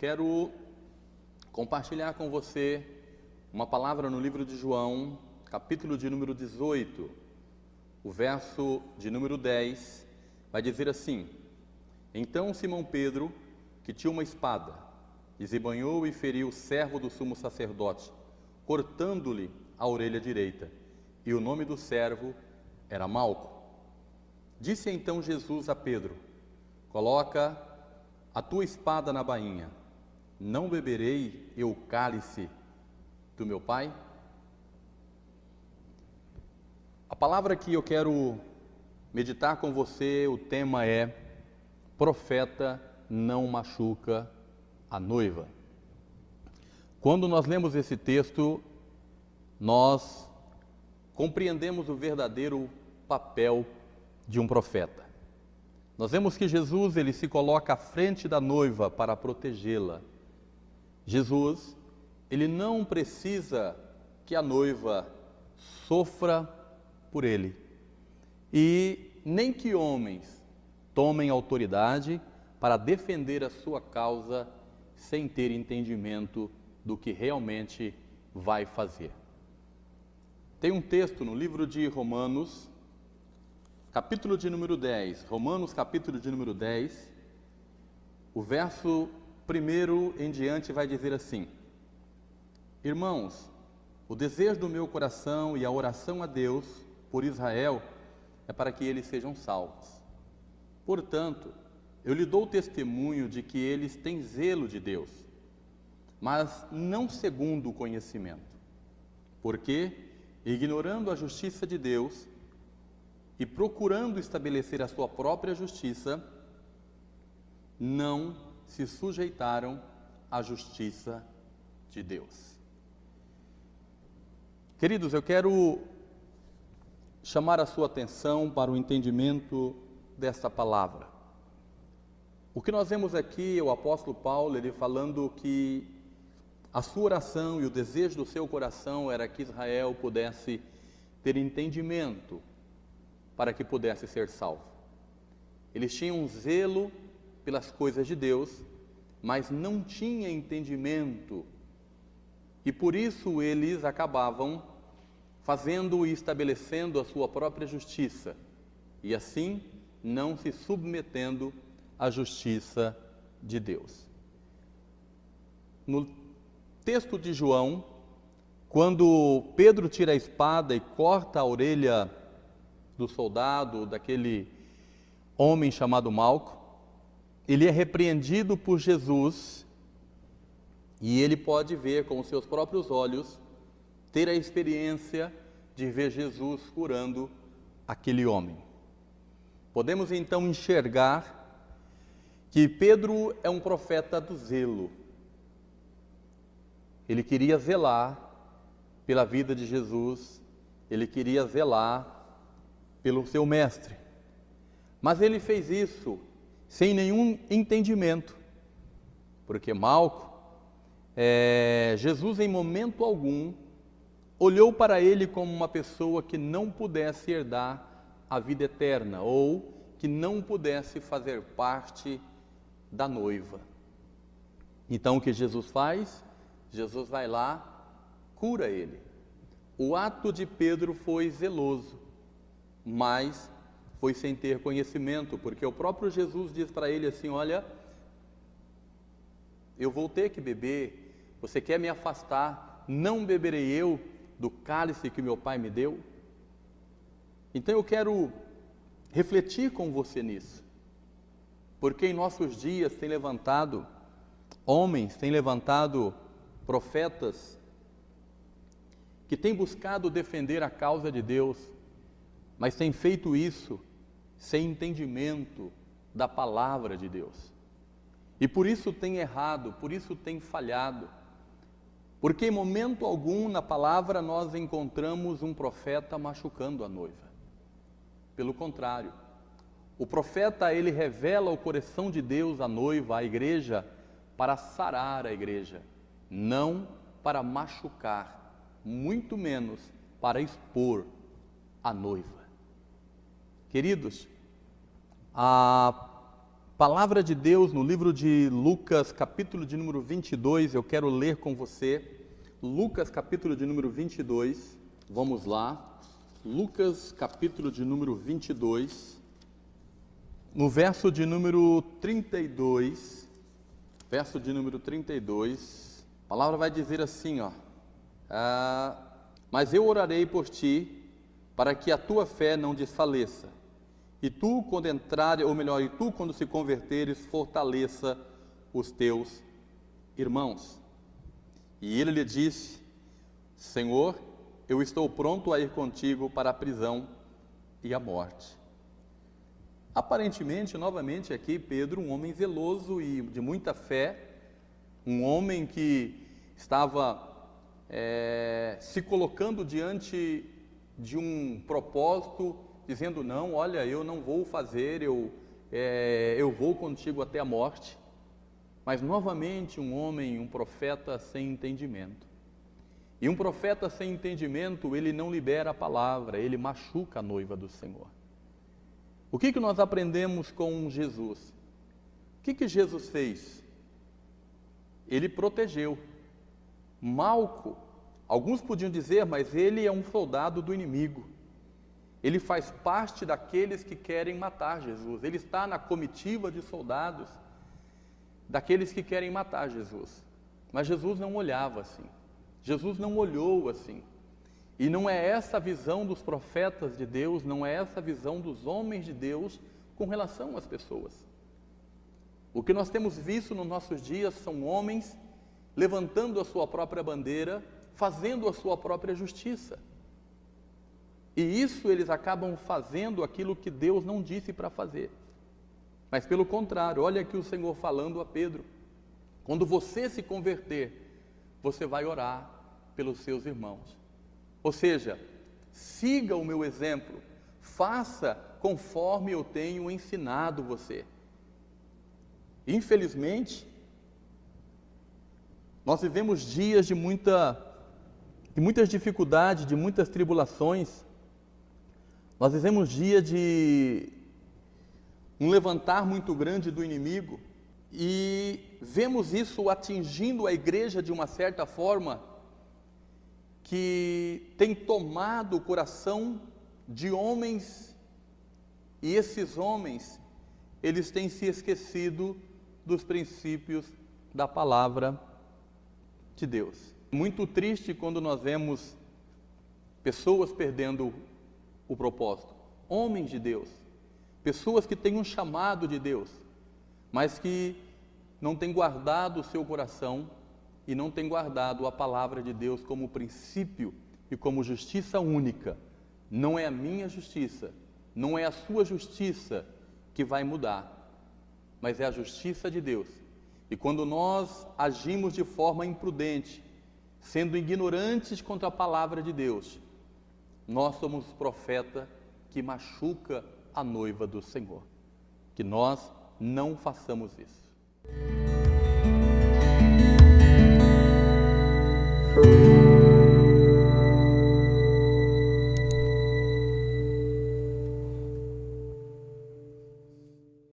quero compartilhar com você uma palavra no livro de João, capítulo de número 18, o verso de número 10, vai dizer assim: Então Simão Pedro, que tinha uma espada, desembainhou e feriu o servo do sumo sacerdote, cortando-lhe a orelha direita, e o nome do servo era Malco. Disse então Jesus a Pedro: Coloca a tua espada na bainha. Não beberei eu o cálice do meu Pai? A palavra que eu quero meditar com você, o tema é: profeta não machuca a noiva. Quando nós lemos esse texto, nós compreendemos o verdadeiro papel de um profeta. Nós vemos que Jesus, ele se coloca à frente da noiva para protegê-la. Jesus, ele não precisa que a noiva sofra por ele. E nem que homens tomem autoridade para defender a sua causa sem ter entendimento do que realmente vai fazer. Tem um texto no livro de Romanos, capítulo de número 10, Romanos capítulo de número 10, o verso 1 em diante vai dizer assim: Irmãos, o desejo do meu coração e a oração a Deus por Israel é para que eles sejam salvos. Portanto, eu lhe dou testemunho de que eles têm zelo de Deus, mas não segundo o conhecimento, porque, ignorando a justiça de Deus e procurando estabelecer a sua própria justiça, não se sujeitaram à justiça de Deus. Queridos, eu quero chamar a sua atenção para o entendimento desta palavra. O que nós vemos aqui é o apóstolo Paulo, ele falando que a sua oração e o desejo do seu coração era que Israel pudesse ter entendimento para que pudesse ser salvo. Eles tinham um zelo pelas coisas de Deus, mas não tinham entendimento. E por isso eles acabavam fazendo e estabelecendo a sua própria justiça, e assim não se submetendo à justiça de Deus. No texto de João, quando Pedro tira a espada e corta a orelha do soldado, daquele homem chamado Malco, ele é repreendido por Jesus e ele pode ver com os seus próprios olhos, ter a experiência de ver Jesus curando aquele homem. Podemos então enxergar que Pedro é um profeta do zelo. Ele queria zelar pela vida de Jesus, ele queria zelar pelo seu mestre. Mas ele fez isso sem nenhum entendimento, porque Malco, Jesus em momento algum olhou para ele como uma pessoa que não pudesse herdar a vida eterna ou que não pudesse fazer parte da noiva. Então o que Jesus faz? Jesus vai lá, cura ele. O ato de Pedro foi zeloso, mas foi sem ter conhecimento, porque o próprio Jesus diz para ele assim: olha, eu vou ter que beber, você quer me afastar, não beberei eu do cálice que meu Pai me deu? Então eu quero refletir com você nisso, porque em nossos dias tem levantado homens, tem levantado profetas que têm buscado defender a causa de Deus, mas têm feito isso sem entendimento da palavra de Deus. E por isso tem errado, por isso tem falhado. Porque em momento algum na palavra nós encontramos um profeta machucando a noiva. Pelo contrário, o profeta, ele revela o coração de Deus à noiva, à igreja, para sarar a igreja, não para machucar, muito menos para expor a noiva. Queridos, a Palavra de Deus no livro de Lucas, capítulo de número 22, eu quero ler com você. Lucas, capítulo de número 22, vamos lá. Lucas, capítulo de número 22, no verso de número 32, a palavra vai dizer assim, mas eu orarei por ti, para que a tua fé não desfaleça. E tu, quando se converteres, fortaleça os teus irmãos. E ele lhe disse: Senhor, eu estou pronto a ir contigo para a prisão e a morte. Aparentemente, novamente aqui, Pedro, um homem zeloso e de muita fé, um homem que estava se colocando diante de um propósito, dizendo, não, olha, eu não vou fazer, eu vou contigo até a morte. Mas novamente um homem, um profeta sem entendimento. E um profeta sem entendimento, ele não libera a palavra, ele machuca a noiva do Senhor. O que nós aprendemos com Jesus? O que Jesus fez? Ele protegeu. Malco, alguns podiam dizer, mas ele é um soldado do inimigo. Ele faz parte daqueles que querem matar Jesus. Ele está na comitiva de soldados daqueles que querem matar Jesus. Mas Jesus não olhava assim. Jesus não olhou assim. E não é essa a visão dos profetas de Deus, não é essa a visão dos homens de Deus com relação às pessoas. O que nós temos visto nos nossos dias são homens levantando a sua própria bandeira, fazendo a sua própria justiça. E isso eles acabam fazendo aquilo que Deus não disse para fazer. Mas pelo contrário, olha aqui o Senhor falando a Pedro. Quando você se converter, você vai orar pelos seus irmãos. Ou seja, siga o meu exemplo, faça conforme eu tenho ensinado você. Infelizmente, nós vivemos dias de muitas dificuldades, de muitas tribulações. Nós vivemos dia de um levantar muito grande do inimigo e vemos isso atingindo a igreja de uma certa forma que tem tomado o coração de homens, e esses homens, eles têm se esquecido dos princípios da palavra de Deus. Muito triste quando nós vemos pessoas perdendo o propósito, homens de Deus, pessoas que têm um chamado de Deus, mas que não têm guardado o seu coração e não têm guardado a palavra de Deus como princípio e como justiça única. Não é a minha justiça, não é a sua justiça que vai mudar, mas é a justiça de Deus. E quando nós agimos de forma imprudente, sendo ignorantes contra a palavra de Deus, nós somos profeta que machuca a noiva do Senhor. Que nós não façamos isso.